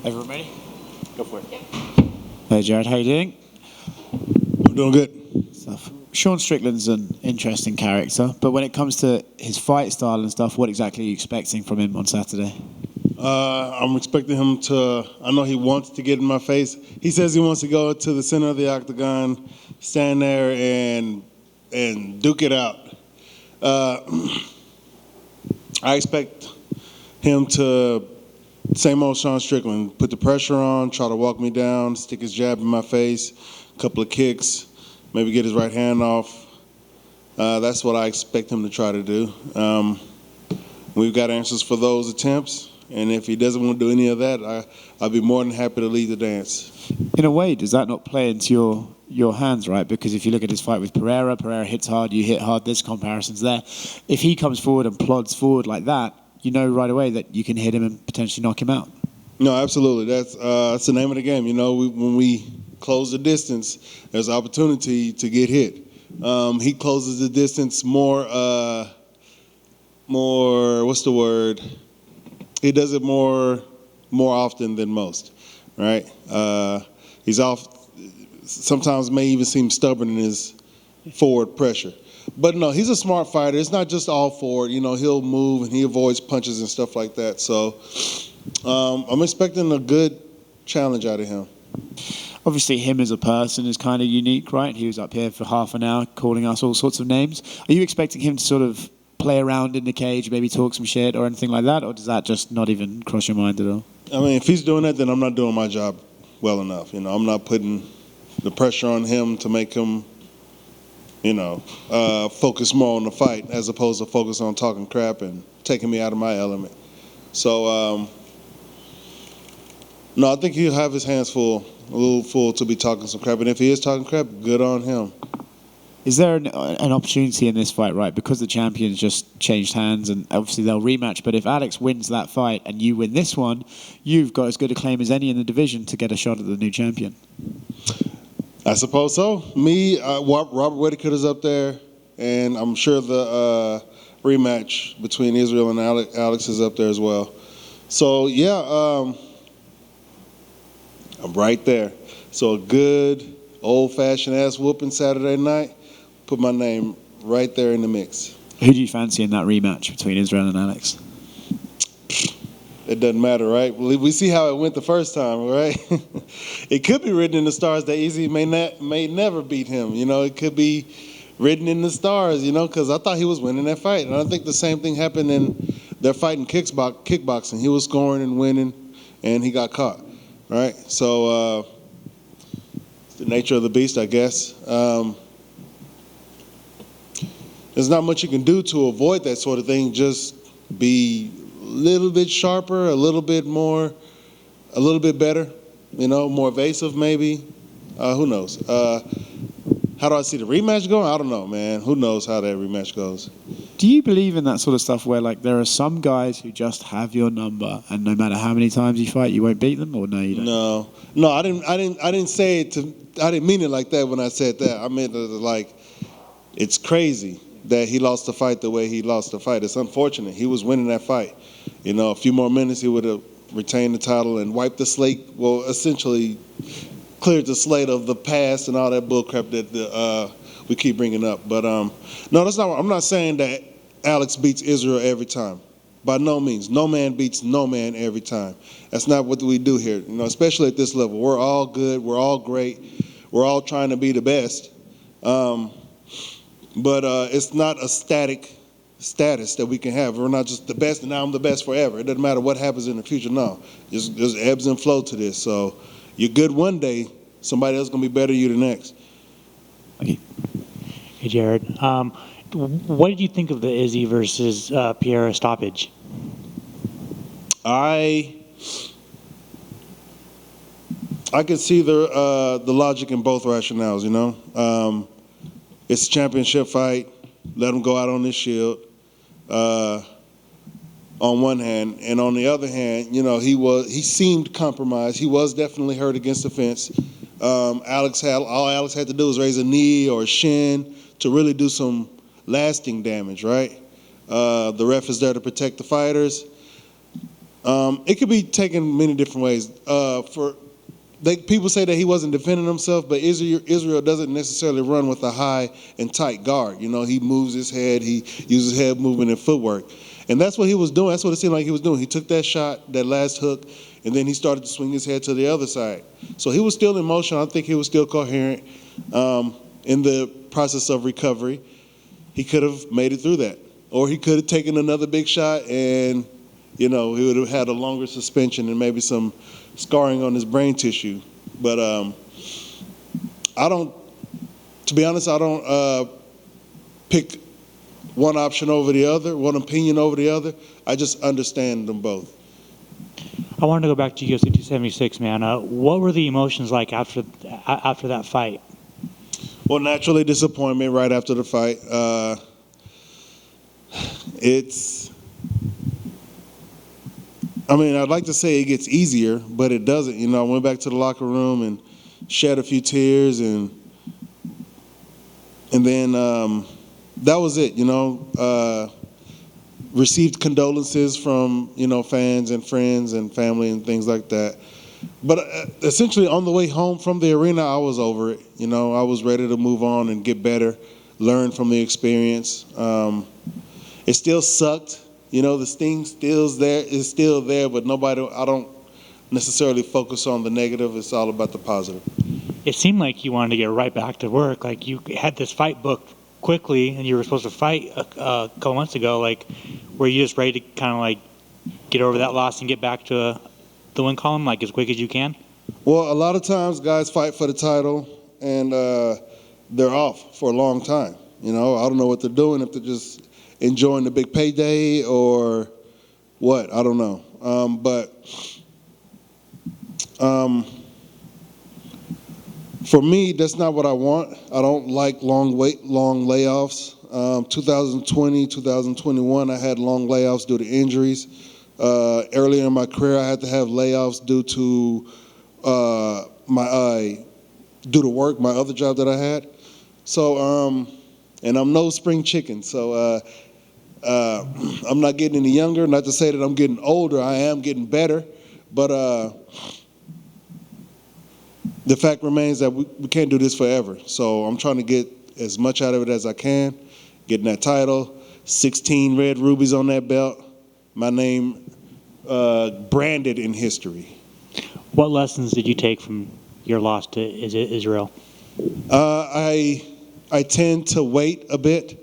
Everyone ready? Go for it. Hey Jared, how you doing? I'm doing good. Stuff. Sean Strickland's an interesting character, but when it comes to his fight style and stuff, what exactly are you expecting from him on Saturday? I'm expecting him to, I know he wants to get in my face. He says he wants to go to the center of the octagon, stand there and duke it out. I expect him to, same old Sean Strickland, put the pressure on, try to walk me down, stick his jab in my face, a couple of kicks, maybe get his right hand off. That's what I expect him to try to do. We've got answers for those attempts, and if he doesn't want to do any of that, I'll be more than happy to lead the dance. In a way, does that not play into your hands, right? Because if you look at his fight with Pereira hits hard, you hit hard, there's comparisons there. If he comes forward and plods forward like that, you know right away that you can hit him and potentially knock him out. No, absolutely. That's the name of the game. You know, when we close the distance, there's opportunity to get hit. He closes the distance more, what's the word? He does it more often than most, right? He's sometimes may even seem stubborn in his forward pressure. But no, he's a smart fighter. It's not just all forward. You know, he'll move and he avoids punches and stuff like that. So I'm expecting a good challenge out of him. Obviously, him as a person is kind of unique, right? He was up here for half an hour calling us all sorts of names. Are you expecting him to sort of play around in the cage, maybe talk some shit or anything like that? Or does that just not even cross your mind at all? I mean, if he's doing that, then I'm not doing my job well enough. You know, I'm not putting the pressure on him to make him, focus more on the fight as opposed to focus on talking crap and taking me out of my element. So, no, I think he'll have his hands full, a little full to be talking some crap. And if he is talking crap, good on him. Is there an opportunity in this fight, right? Because the champions just changed hands and obviously they'll rematch. But if Alex wins that fight and you win this one, you've got as good a claim as any in the division to get a shot at the new champion. I suppose so. Me, Robert Whittaker is up there, and I'm sure the rematch between Israel and Alex is up there as well. So, yeah, I'm right there. So a good old-fashioned ass whooping Saturday night, put my name right there in the mix. Who do you fancy in that rematch between Israel and Alex? It doesn't matter, right? We see how it went the first time, right? It could be written in the stars that Izzy may never beat him. You know, it could be written in the stars, because I thought he was winning that fight. And I think the same thing happened in their fight in kickboxing. He was scoring and winning, and he got caught, right? So it's the nature of the beast, I guess. There's not much you can do to avoid that sort of thing. Just be a little bit sharper, a little bit better, more evasive maybe. Who knows? How do I see the rematch going? I don't know, man. Who knows how that rematch goes? Do you believe in that sort of stuff where, like, there are some guys who just have your number and no matter how many times you fight, you won't beat them, or no, you don't? No, I didn't say it I didn't mean it like that when I said that. I meant like, it's crazy that he lost the fight the way he lost the fight. It's unfortunate. He was winning that fight. A few more minutes, he would have retained the title and wiped the slate. Well, essentially cleared the slate of the past and all that bullcrap that we keep bringing up. But no, that's not. I'm not saying that Alex beats Israel every time. By no means. No man beats no man every time. That's not what we do here. Especially at this level. We're all good. We're all great. We're all trying to be the best. But it's not a static status that we can have. We're not just the best and now I'm the best forever. It doesn't matter what happens in the future. No, there's ebbs and flow to this. So you're good one day, somebody else going to be better than you the next. Okay. Hey, Jared. What did you think of the Izzy versus Pereira stoppage? I could see the logic in both rationales, It's a championship fight. Let him go out on this shield. On one hand, and on the other hand, he seemed compromised. He was definitely hurt against the fence. All Alex had to do was raise a knee or a shin to really do some lasting damage, right? The ref is there to protect the fighters. It could be taken many different ways. People say that he wasn't defending himself, but Israel doesn't necessarily run with a high and tight guard. You know, he moves his head, he uses head movement and footwork. And that's what he was doing. That's what it seemed like he was doing. He took that shot, that last hook, and then he started to swing his head to the other side. So he was still in motion. I think he was still coherent in the process of recovery. He could have made it through that. Or he could have taken another big shot and, you know, he would have had a longer suspension and maybe some scarring on his brain tissue. But to be honest, I don't pick one option over the other, one opinion over the other. I just understand them both. I wanted to go back to UFC 276, man. What were the emotions like after that fight? Well, naturally, disappointment right after the fight. I'd like to say it gets easier, but it doesn't. You know, I went back to the locker room and shed a few tears, and then that was it. You know, received condolences from, you know, fans and friends and family and things like that. But essentially, on the way home from the arena, I was over it. You know, I was ready to move on and get better, learn from the experience. It still sucked. You know, the sting is still there, but I don't necessarily focus on the negative. It's all about the positive. It seemed like you wanted to get right back to work. Like, you had this fight booked quickly, and you were supposed to fight a couple months ago. Like, were you just ready to kind of like get over that loss and get back to the win column like as quick as you can? Well, a lot of times guys fight for the title, and they're off for a long time. You know, I don't know what they're doing, if they're just enjoying the big payday or what, I don't know. For me, that's not what I want. I don't like long layoffs. 2020, 2021, I had long layoffs due to injuries. Earlier in my career, I had to have layoffs due to work, my other job that I had. So, and I'm no spring chicken. So I'm not getting any younger. Not to say that I'm getting older. I am getting better. But the fact remains that we can't do this forever. So I'm trying to get as much out of it as I can, getting that title, 16 red rubies on that belt, my name branded in history. What lessons did you take from your loss to Israel? I tend to wait a bit,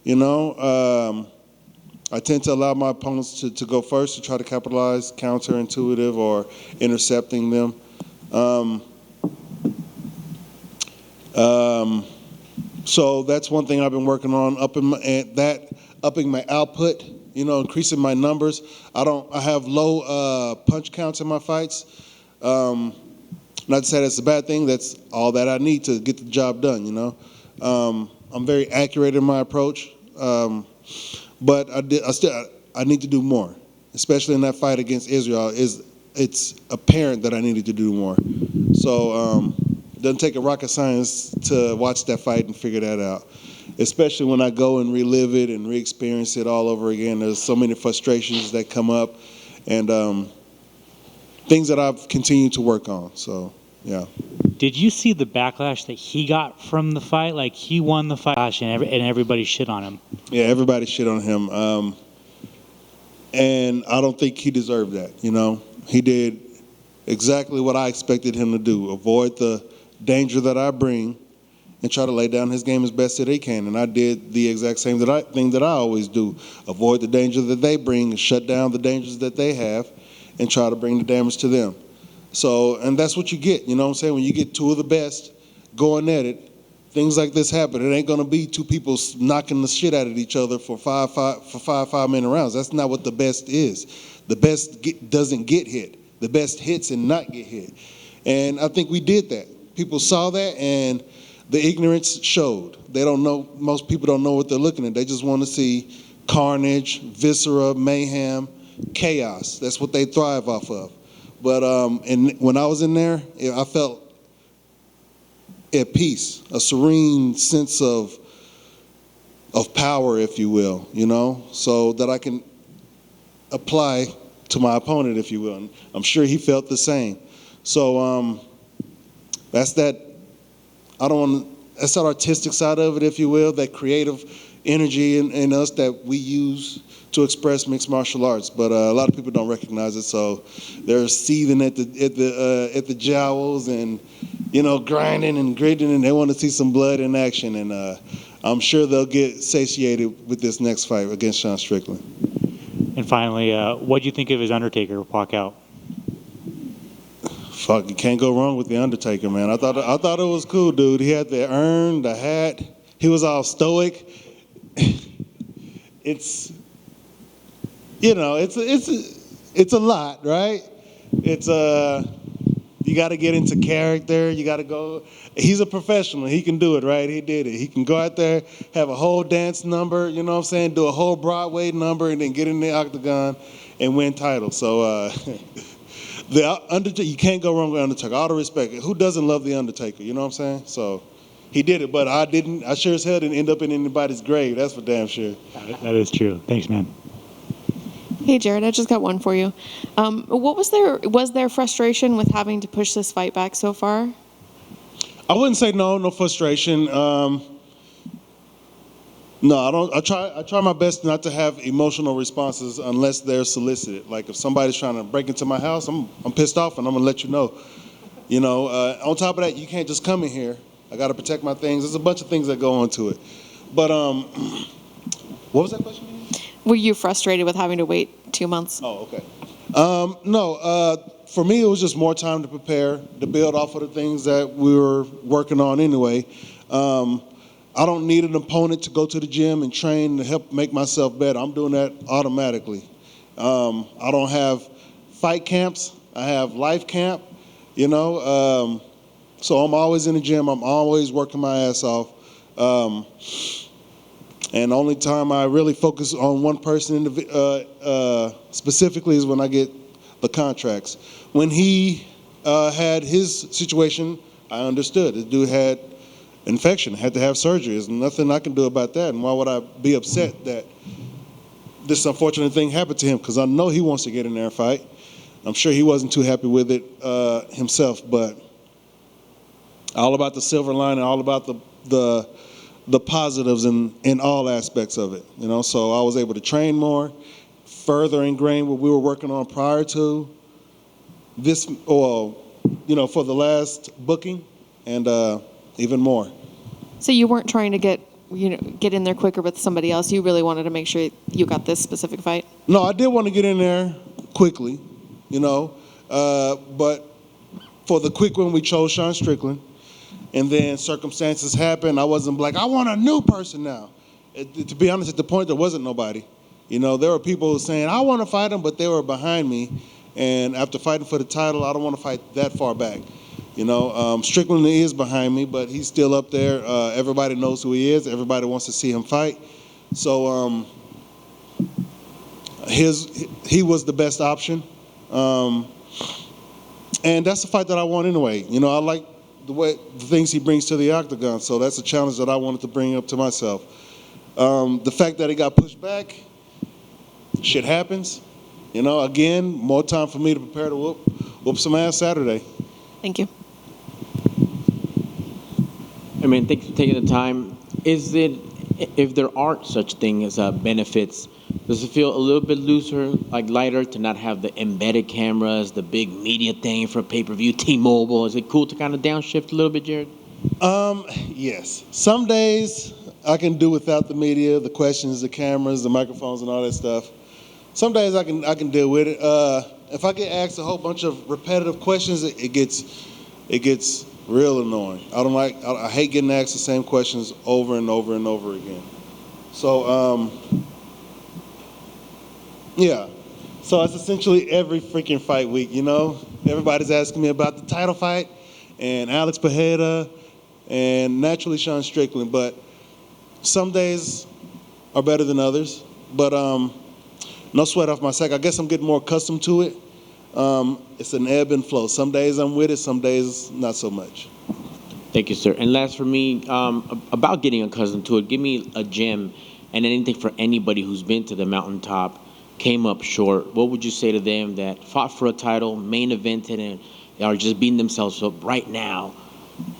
you know. I tend to allow my opponents to go first to try to capitalize, counterintuitive, or intercepting them. So that's one thing I've been working on, upping my output, you know, increasing my numbers. I have low punch counts in my fights. Not to say that's a bad thing. That's all that I need to get the job done, you know. I'm very accurate in my approach, but I need to do more, especially in that fight against Israel. It's apparent that I needed to do more. So it doesn't take a rocket science to watch that fight and figure that out, especially when I go and relive it and re-experience it all over again. There's so many frustrations that come up, and things that I've continued to work on. So, yeah. Did you see the backlash that he got from the fight? Like, he won the fight, and everybody shit on him. Yeah, everybody shit on him. And I don't think he deserved that, you know. He did exactly what I expected him to do, avoid the danger that I bring and try to lay down his game as best that he can. And I did the exact same thing that I always do, avoid the danger that they bring and shut down the dangers that they have and try to bring the damage to them. So, and that's what you get, you know what I'm saying? When you get two of the best going at it, things like this happen. It ain't gonna be two people knocking the shit out of each other for five-minute rounds. That's not what the best is. The best doesn't get hit. The best hits and not get hit. And I think we did that. People saw that, and the ignorance showed. They don't know, most people don't know what they're looking at. They just want to see carnage, viscera, mayhem, chaos. That's what they thrive off of. But and when I was in there, I felt at peace, a serene sense of power, if you will, you know, so that I can apply to my opponent, if you will. And I'm sure he felt the same. So that's that. That's that artistic side of it, if you will, that creative energy in us that we use to express mixed martial arts. But a lot of people don't recognize it, so they're seething at the jowls and grinding and gritting, and they want to see some blood in action. And I'm sure they'll get satiated with this next fight against Sean Strickland. And finally, what do you think of his Undertaker walkout? Fuck, you can't go wrong with the Undertaker, man. I thought it was cool, dude. He had the urn, the hat. He was all stoic. It's it's a lot, right? It's you got to get into character. You got to go. He's a professional. He can do it, right? He did it. He can go out there, have a whole dance number, you know what I'm saying? Do a whole Broadway number, and then get in the octagon and win titles. So the Undertaker, you can't go wrong with Undertaker. All the respect. Who doesn't love the Undertaker? You know what I'm saying? So he did it, but I didn't. I sure as hell didn't end up in anybody's grave. That's for damn sure. That is true. Thanks, man. Hey, Jared, I just got one for you. What was there frustration with having to push this fight back so far? I wouldn't say no frustration. No, I don't. I try my best not to have emotional responses unless they're solicited. Like if somebody's trying to break into my house, I'm pissed off and I'm gonna let you know. On top of that, you can't just come in here. I got to protect my things. There's a bunch of things that go into it. But what was that question again? Were you frustrated with having to wait 2 months? Oh, okay. No, for me, it was just more time to prepare, to build off of the things that we were working on anyway. I don't need an opponent to go to the gym and train to help make myself better. I'm doing that automatically. I don't have fight camps. I have life camp, so I'm always in the gym. I'm always working my ass off. And the only time I really focus on one person specifically is when I get the contracts. When he had his situation, I understood. The dude had infection, had to have surgery. There's nothing I can do about that. And why would I be upset that this unfortunate thing happened to him? Because I know he wants to get in there and fight. I'm sure he wasn't too happy with it himself, but all about the silver lining, all about the positives in all aspects of it, So I was able to train more, further ingrain what we were working on prior to this, for the last booking, and even more. So you weren't trying to get in there quicker with somebody else. You really wanted to make sure you got this specific fight. No, I did want to get in there quickly, but for the quick one, we chose Sean Strickland. And then circumstances happened. I wasn't like, I want a new person now. To be honest, at the point, there wasn't nobody. There were people saying, I want to fight him, but they were behind me. And after fighting for the title, I don't want to fight that far back. Strickland is behind me, but he's still up there. Everybody knows who he is. Everybody wants to see him fight. So he was the best option. And that's the fight that I want anyway. I like the things he brings to the octagon. So that's a challenge that I wanted to bring up to myself. The fact that it got pushed back, shit happens. Again, more time for me to prepare to whoop some ass Saturday. Thank you. Thanks for taking the time. If there aren't such things as benefits, does it feel a little bit looser, like lighter, to not have the embedded cameras, the big media thing for pay-per-view, T-Mobile? Is it cool to kind of downshift a little bit, Jared? Yes. Some days I can do without the media, the questions, the cameras, the microphones, and all that stuff. Some days I can deal with it. If I get asked a whole bunch of repetitive questions, it gets real annoying. I hate getting asked the same questions over and over and over again. So yeah. So it's essentially every freaking fight week, Everybody's asking me about the title fight and Alex Pereira and naturally Sean Strickland. But some days are better than others. But no sweat off my sack. I guess I'm getting more accustomed to it. It's an ebb and flow. Some days I'm with it, some days not so much. Thank you, sir. And last for me, about getting accustomed to it, give me a gym and anything for anybody who's been to the mountaintop came up short, what would you say to them that fought for a title, main evented, and are just beating themselves up right now?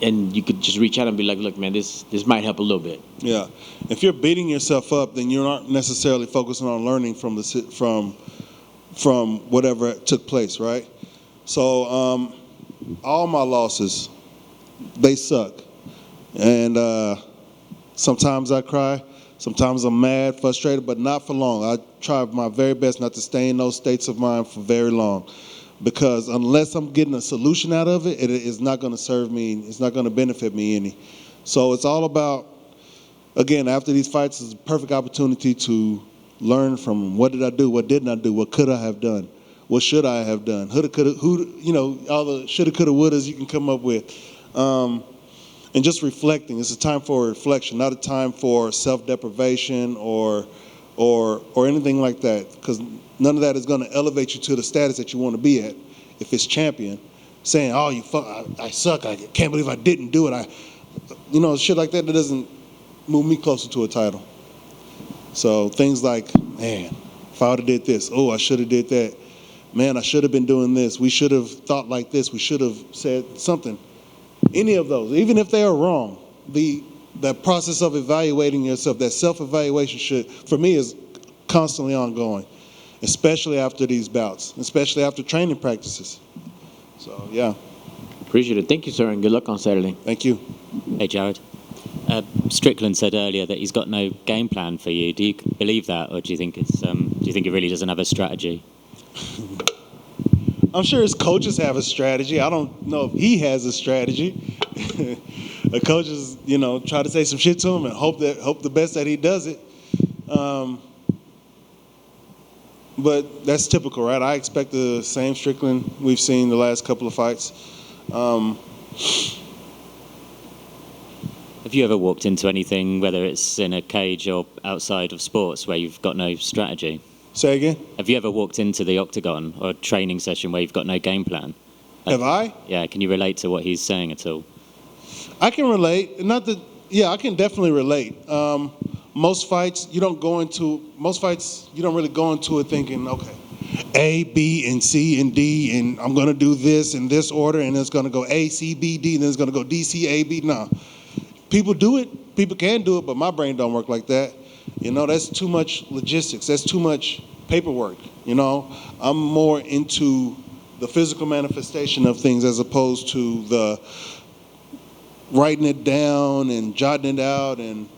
And you could just reach out and be like, look, man, this might help a little bit. Yeah. If you're beating yourself up, then you're not necessarily focusing on learning from whatever took place, right? So all my losses, they suck. And sometimes I cry. Sometimes I'm mad, frustrated, but not for long. I try my very best not to stay in those states of mind for very long. Because unless I'm getting a solution out of it, it is not going to serve me. It's not going to benefit me any. So it's all about, again, after these fights, it's a perfect opportunity to learn from them. What did I do? What didn't I do? What could I have done? What should I have done? All the shoulda, coulda, wouldas you can come up with. And just reflecting. It's a time for reflection, not a time for self-deprivation or anything like that. Because none of that is going to elevate you to the status that you want to be at. If it's champion, saying, "Oh, I suck. I can't believe I didn't do it." Shit like that doesn't move me closer to a title. So things like, man, if I would have did this, oh, I should have did that. Man, I should have been doing this. We should have thought like this. We should have said something. Any of those, even if they are wrong, that process of evaluating yourself, that self-evaluation for me, is constantly ongoing, especially after these bouts, especially after training practices. So, yeah. Appreciate it. Thank you, sir, and good luck on Saturday. Thank you. Hey, Jared. Strickland said earlier that he's got no game plan for you. Do you believe that, or do you think he really doesn't have a strategy? I'm sure his coaches have a strategy. I don't know if he has a strategy. The coaches, try to say some shit to him and hope the best that he does it. But that's typical, right? I expect the same Strickland we've seen the last couple of fights. Have you ever walked into anything, whether it's in a cage or outside of sports, where you've got no strategy? Say again? Have you ever walked into the octagon or a training session where you've got no game plan? Have I? Yeah, can you relate to what he's saying at all? I can relate. I can definitely relate. Most fights, you don't really go into it thinking, okay, A, B, and C, and D, and I'm going to do this in this order, and it's going to go A, C, B, D, and then it's going to go D, C, A, B. No. People do it. People can do it, but my brain don't work like that. That's too much logistics. That's too much paperwork. I'm more into the physical manifestation of things as opposed to the writing it down and jotting it out and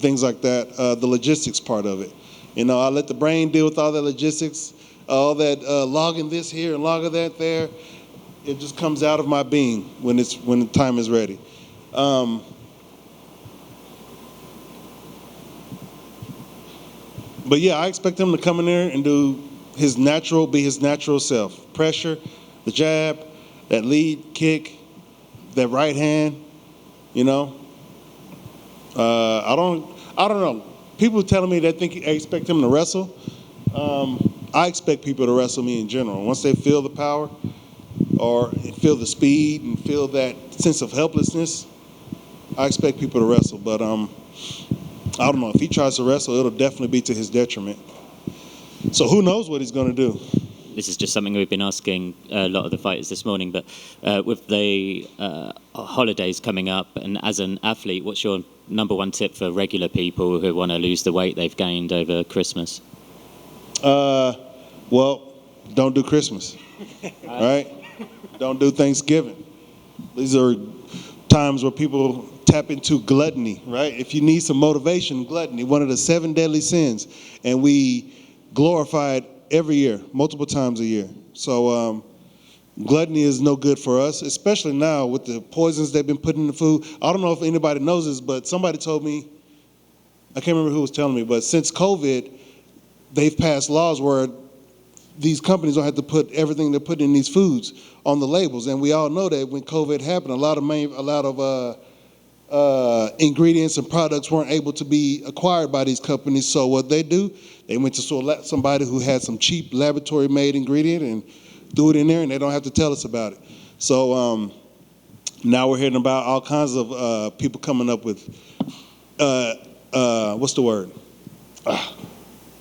things like that, the logistics part of it. I let the brain deal with all that logistics, all that logging this here and logging that there. It just comes out of my being when the time is ready. But yeah, I expect him to come in there and be his natural self. Pressure, the jab, that lead kick, that right hand. I don't know. People telling me they expect him to wrestle. I expect people to wrestle me in general. Once they feel the power or feel the speed and feel that sense of helplessness, I expect people to wrestle. But I don't know. If he tries to wrestle, it'll definitely be to his detriment. So who knows what he's going to do? This is just something we've been asking a lot of the fighters this morning, but with the holidays coming up, and as an athlete, what's your number one tip for regular people who want to lose the weight they've gained over Christmas? Well, don't do Christmas, right? Don't do Thanksgiving. These are times where people tap into gluttony, right? If you need some motivation, gluttony, one of the 7 deadly sins, and we glorify it every year, multiple times a year. So gluttony is no good for us, especially now with the poisons they've been putting in the food. I don't know if anybody knows this, but somebody told me, I can't remember who was telling me, but since COVID, they've passed laws where these companies don't have to put everything they're putting in these foods on the labels. And we all know that when COVID happened, a lot of ingredients and products weren't able to be acquired by these companies. So what they do, they went to somebody who had some cheap laboratory-made ingredient and threw it in there, and they don't have to tell us about it. So now we're hearing about all kinds of people coming up with, what's the word?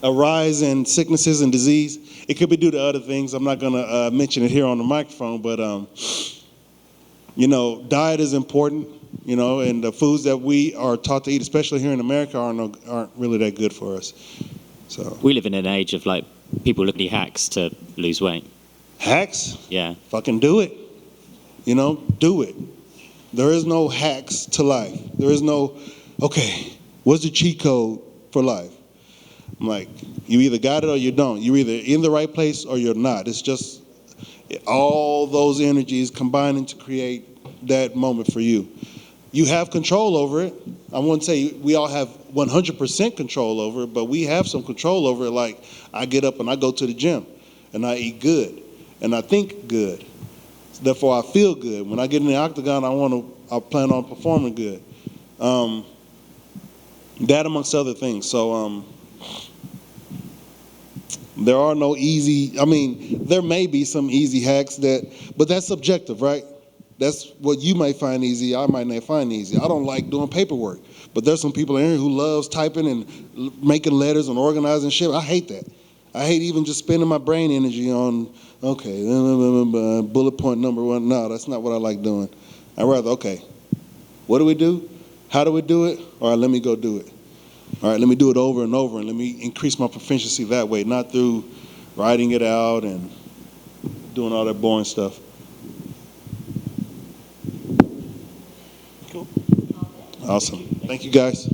a rise in sicknesses and disease. It could be due to other things. I'm not going to mention it here on the microphone, but diet is important. And the foods that we are taught to eat, especially here in America, aren't really that good for us. So We live in an age of like people looking at hacks to lose weight. hacks, Yeah. fucking do it. Do it. There is no hacks to life. There is no, okay, what's the cheat code for life? I'm like, you either got it or you don't. You're either in the right place or you're not. It's just all those energies combining to create that moment for you. You have control over it. I wouldn't say we all have 100% control over it, but we have some control over it. Like, I get up and I go to the gym and I eat good and I think good. Therefore, I feel good. When I get in the octagon, I plan on performing good. That amongst other things. So there are no easy, there may be some easy hacks but that's subjective, right? That's what you might find easy, I might not find easy. I don't like doing paperwork, but there's some people in here who loves typing and making letters and organizing shit. I hate that. I hate even just spending my brain energy on, okay, bullet point number 1. No, that's not what I like doing. I'd rather, okay, what do we do? How do we do it? All right, let me go do it. All right, let me do it over and over, and let me increase my proficiency that way, not through writing it out and doing all that boring stuff. Cool. Awesome. Thank you, guys.